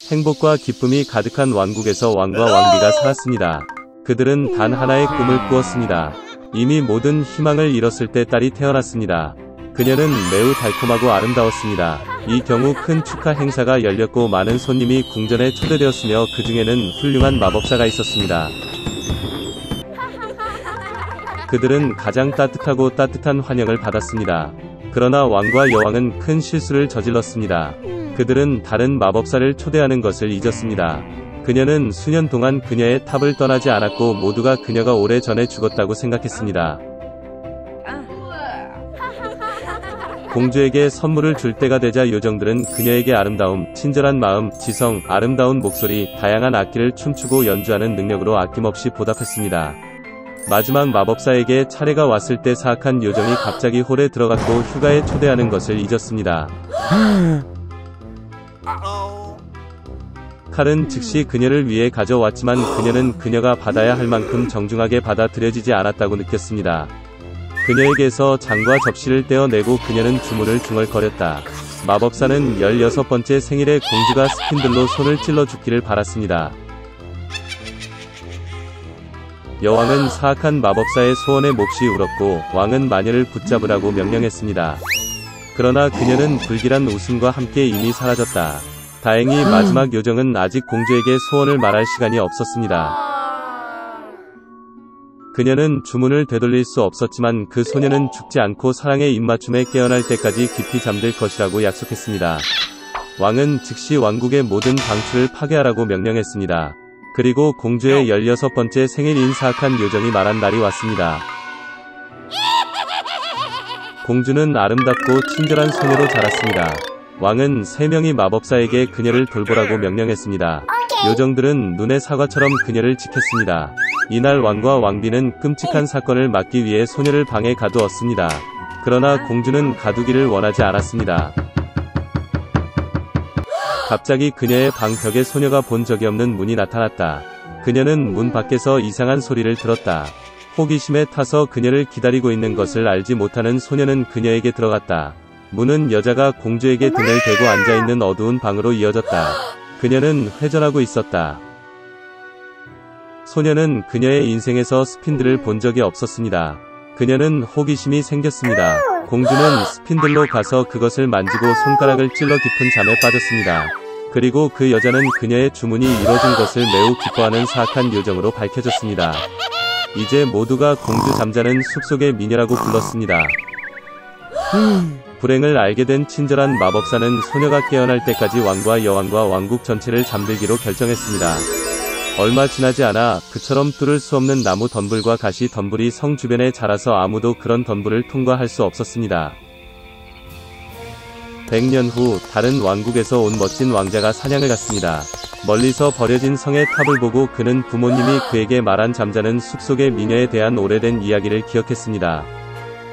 행복과 기쁨이 가득한 왕국에서 왕과 왕비가 살았습니다. 그들은 단 하나의 꿈을 꾸었습니다. 이미 모든 희망을 잃었을 때 딸이 태어났습니다. 그녀는 매우 달콤하고 아름다웠습니다. 이 경우 큰 축하 행사가 열렸고 많은 손님이 궁전에 초대되었으며 그 중에는 훌륭한 마법사가 있었습니다. 그들은 가장 따뜻하고 따뜻한 환영을 받았습니다. 그러나 왕과 여왕은 큰 실수를 저질렀습니다. 그들은 다른 마법사를 초대하는 것을 잊었습니다. 그녀는 수년 동안 그녀의 탑을 떠나지 않았고 모두가 그녀가 오래전에 죽었다고 생각했습니다. 공주에게 선물을 줄 때가 되자 요정들은 그녀에게 아름다움, 친절한 마음, 지성, 아름다운 목소리, 다양한 악기를 춤추고 연주하는 능력으로 아낌없이 보답했습니다. 마지막 마법사에게 차례가 왔을 때 사악한 요정이 갑자기 홀에 들어갔고 휴가에 초대하는 것을 잊었습니다. 칼은 즉시 그녀를 위해 가져왔지만 그녀는 그녀가 받아야 할 만큼 정중하게 받아들여지지 않았다고 느꼈습니다. 그녀에게서 장과 접시를 떼어내고 그녀는 주문을 중얼거렸다. 마법사는 16번째 생일에 공주가 스핀들로 손을 찔러 죽기를 바랐습니다. 여왕은 사악한 마법사의 소원에 몹시 울었고 왕은 마녀를 붙잡으라고 명령했습니다. 그러나 그녀는 불길한 웃음과 함께 이미 사라졌다. 다행히 마지막 요정은 아직 공주에게 소원을 말할 시간이 없었습니다. 그녀는 주문을 되돌릴 수 없었지만 그 소녀는 죽지 않고 사랑의 입맞춤에 깨어날 때까지 깊이 잠들 것이라고 약속했습니다. 왕은 즉시 왕국의 모든 방출을 파괴하라고 명령했습니다. 그리고 공주의 16번째 생일인 사악한 요정이 말한 날이 왔습니다. 공주는 아름답고 친절한 소녀로 자랐습니다. 왕은 3명의 마법사에게 그녀를 돌보라고 명령했습니다. 요정들은 눈의 사과처럼 그녀를 지켰습니다. 이날 왕과 왕비는 끔찍한 사건을 막기 위해 소녀를 방에 가두었습니다. 그러나 공주는 가두기를 원하지 않았습니다. 갑자기 그녀의 방 벽에 소녀가 본 적이 없는 문이 나타났다. 그녀는 문 밖에서 이상한 소리를 들었다. 호기심에 타서 그녀를 기다리고 있는 것을 알지 못하는 소녀는 그녀에게 들어갔다. 문은 여자가 공주에게 등을 대고 앉아있는 어두운 방으로 이어졌다. 그녀는 회전하고 있었다. 소녀는 그녀의 인생에서 스핀들을 본 적이 없었습니다. 그녀는 호기심이 생겼습니다. 공주는 스핀들로 가서 그것을 만지고 손가락을 찔러 깊은 잠에 빠졌습니다. 그리고 그 여자는 그녀의 주문이 이뤄진 것을 매우 기뻐하는 사악한 요정으로 밝혀졌습니다. 이제 모두가 공주 잠자는 숲속의 미녀라고 불렀습니다. 불행을 알게 된 친절한 마법사는 소녀가 깨어날 때까지 왕과 여왕과 왕국 전체를 잠들기로 결정했습니다. 얼마 지나지 않아 그처럼 뚫을 수 없는 나무 덤불과 가시 덤불이 성 주변에 자라서 아무도 그런 덤불을 통과할 수 없었습니다. 100년 후 다른 왕국에서 온 멋진 왕자가 사냥을 갔습니다. 멀리서 버려진 성의 탑을 보고 그는 부모님이 그에게 말한 잠자는 숲속의 미녀에 대한 오래된 이야기를 기억했습니다.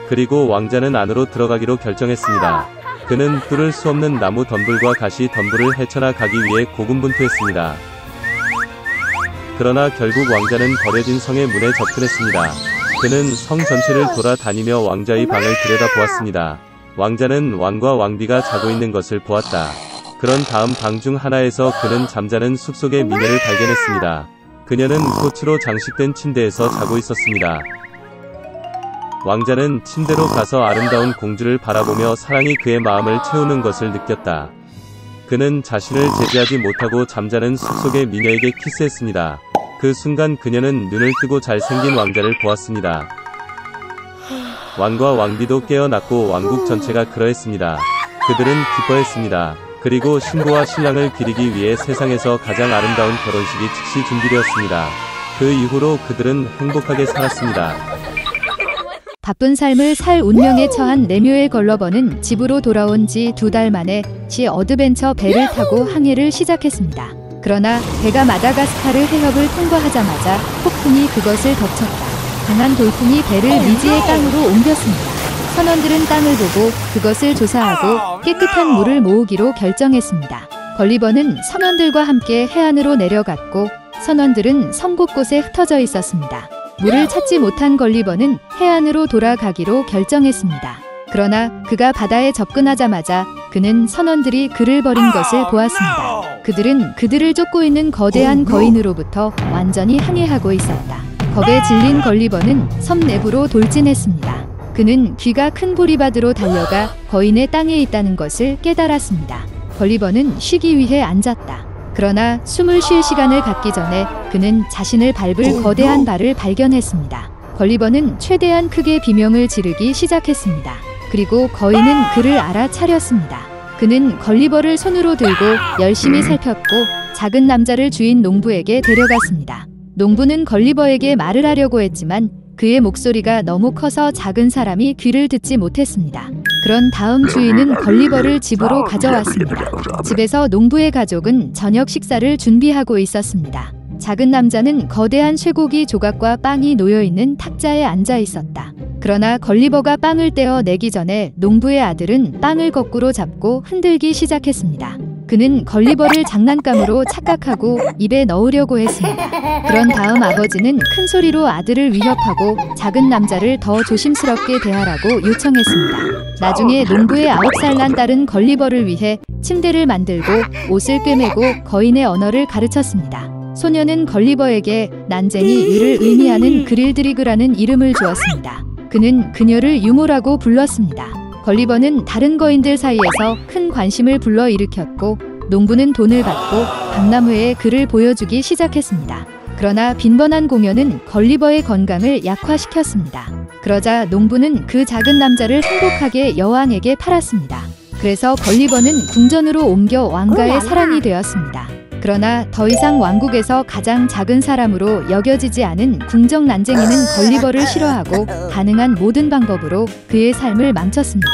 그리고 왕자는 안으로 들어가기로 결정했습니다. 그는 뚫을 수 없는 나무 덤불과 가시 덤불을 헤쳐나 가기 위해 고군분투했습니다. 그러나 결국 왕자는 버려진 성의 문에 접근했습니다. 그는 성 전체를 돌아다니며 왕자의 방을 들여다보았습니다. 왕자는 왕과 왕비가 자고 있는 것을 보았다. 그런 다음 방 중 하나에서 그는 잠자는 숲속의 미녀를 발견했습니다. 그녀는 꽃으로 장식된 침대에서 자고 있었습니다. 왕자는 침대로 가서 아름다운 공주를 바라보며 사랑이 그의 마음을 채우는 것을 느꼈다. 그는 자신을 제지하지 못하고 잠자는 숲속의 미녀에게 키스했습니다. 그 순간 그녀는 눈을 뜨고 잘생긴 왕자를 보았습니다. 왕과 왕비도 깨어났고 왕국 전체가 그러했습니다. 그들은 기뻐했습니다. 그리고 신부와 신랑을 기리기 위해 세상에서 가장 아름다운 결혼식이 즉시 준비되었습니다. 그 이후로 그들은 행복하게 살았습니다. 바쁜 삶을 살 운명에 처한 레뮤엘 걸러버는 집으로 돌아온 지 2달 만에 시 어드벤처 배를 타고 항해를 시작했습니다. 그러나 배가 마다가스카르 해협을 통과하자마자 폭풍이 그것을 덮쳤다. 강한 돌풍이 배를 미지의 땅으로 옮겼습니다. 선원들은 땅을 보고 그것을 조사하고 깨끗한 물을 모으기로 결정했습니다. 걸리버는 선원들과 함께 해안으로 내려갔고 선원들은 섬 곳곳에 흩어져 있었습니다. 물을 찾지 못한 걸리버는 해안으로 돌아가기로 결정했습니다. 그러나 그가 바다에 접근하자마자 그는 선원들이 그를 버린 것을 보았습니다. 그들은 그들을 쫓고 있는 거대한 거인으로부터 완전히 항해하고 있었다. 겁에 질린 걸리버는 섬 내부로 돌진했습니다. 그는 귀가 큰 보리밭으로 달려가 거인의 땅에 있다는 것을 깨달았습니다. 걸리버는 쉬기 위해 앉았다. 그러나 숨을 쉴 시간을 갖기 전에 그는 자신을 밟을 거대한 발을 발견했습니다. 걸리버는 최대한 크게 비명을 지르기 시작했습니다. 그리고 거인은 그를 알아차렸습니다. 그는 걸리버를 손으로 들고 열심히 살폈고 작은 남자를 주인 농부에게 데려갔습니다. 농부는 걸리버에게 말을 하려고 했지만 그의 목소리가 너무 커서 작은 사람이 귀를 듣지 못했습니다. 그런 다음 주인은 걸리버를 집으로 가져왔습니다. 집에서 농부의 가족은 저녁 식사를 준비하고 있었습니다. 작은 남자는 거대한 쇠고기 조각과 빵이 놓여있는 탁자에 앉아 있었다. 그러나 걸리버가 빵을 떼어 내기 전에 농부의 아들은 빵을 거꾸로 잡고 흔들기 시작했습니다. 그는 걸리버를 장난감으로 착각하고 입에 넣으려고 했습니다. 그런 다음 아버지는 큰 소리로 아들을 위협하고 작은 남자를 더 조심스럽게 대하라고 요청했습니다. 나중에 농부의 9살 난 딸은 걸리버를 위해 침대를 만들고 옷을 꿰매고 거인의 언어를 가르쳤습니다. 소녀는 걸리버에게 난쟁이 이를 의미하는 그릴드리그라는 이름을 주었습니다. 그는 그녀를 유모라고 불렀습니다. 걸리버는 다른 거인들 사이에서 큰 관심을 불러일으켰고 농부는 돈을 받고 박람회에 그를 보여주기 시작했습니다. 그러나 빈번한 공연은 걸리버의 건강을 약화시켰습니다. 그러자 농부는 그 작은 남자를 행복하게 여왕에게 팔았습니다. 그래서 걸리버는 궁전으로 옮겨 왕가의 사랑이 되었습니다. 그러나 더 이상 왕국에서 가장 작은 사람으로 여겨지지 않은 궁정 난쟁이는 걸리버를 싫어하고 가능한 모든 방법으로 그의 삶을 망쳤습니다.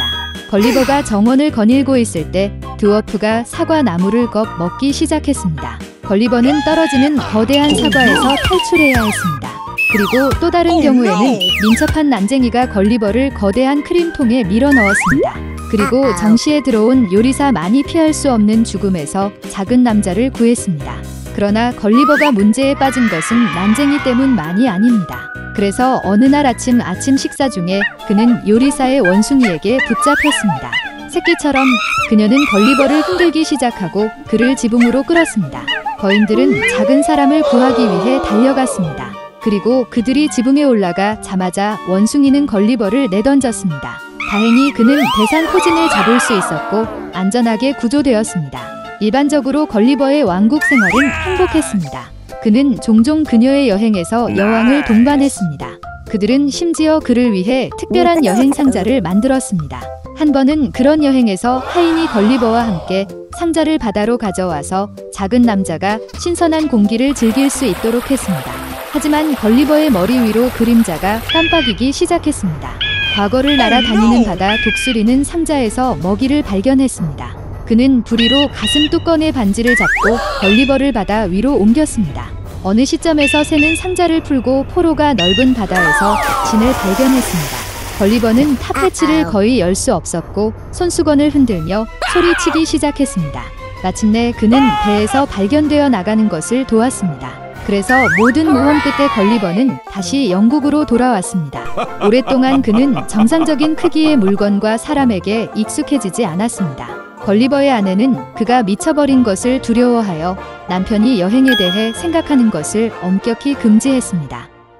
걸리버가 정원을 거닐고 있을 때 드워프가 사과 나무를 먹기 시작했습니다. 걸리버는 떨어지는 거대한 사과에서 탈출해야 했습니다. 그리고 또 다른 경우에는 민첩한 난쟁이가 걸리버를 거대한 크림통에 밀어 넣었습니다. 그리고 정시에 들어온 요리사 많이 피할 수 없는 죽음에서 작은 남자를 구했습니다. 그러나 걸리버가 문제에 빠진 것은 난쟁이 때문만이 아닙니다. 그래서 어느 날 아침 식사 중에 그는 요리사의 원숭이에게 붙잡혔습니다. 새끼처럼 그녀는 걸리버를 흔들기 시작하고 그를 지붕으로 끌었습니다. 거인들은 작은 사람을 구하기 위해 달려갔습니다. 그리고 그들이 지붕에 올라가 자마자 원숭이는 걸리버를 내던졌습니다. 다행히 그는 대상 포진을 잡을 수 있었고 안전하게 구조되었습니다. 일반적으로 걸리버의 왕국 생활은 행복했습니다. 그는 종종 그녀의 여행에서 여왕을 동반했습니다. 그들은 심지어 그를 위해 특별한 여행 상자를 만들었습니다. 한 번은 그런 여행에서 하인이 걸리버와 함께 상자를 바다로 가져와서 작은 남자가 신선한 공기를 즐길 수 있도록 했습니다. 하지만 걸리버의 머리 위로 그림자가 깜빡이기 시작했습니다. 과거를 날아다니는 바다 독수리는 상자에서 먹이를 발견했습니다. 그는 부리로 가슴 뚜껑의 반지를 잡고 걸리버를 바다 위로 옮겼습니다. 어느 시점에서 새는 상자를 풀고 포로가 넓은 바다에서 진을 발견했습니다. 걸리버는 탑패치를 거의 열 수 없었고 손수건을 흔들며 소리치기 시작했습니다. 마침내 그는 배에서 발견되어 나가는 것을 도왔습니다. 그래서 모든 모험 끝에 걸리버는 다시 영국으로 돌아왔습니다. 오랫동안 그는 정상적인 크기의 물건과 사람에게 익숙해지지 않았습니다. 걸리버의 아내는 그가 미쳐버린 것을 두려워하여 남편이 여행에 대해 생각하는 것을 엄격히 금지했습니다.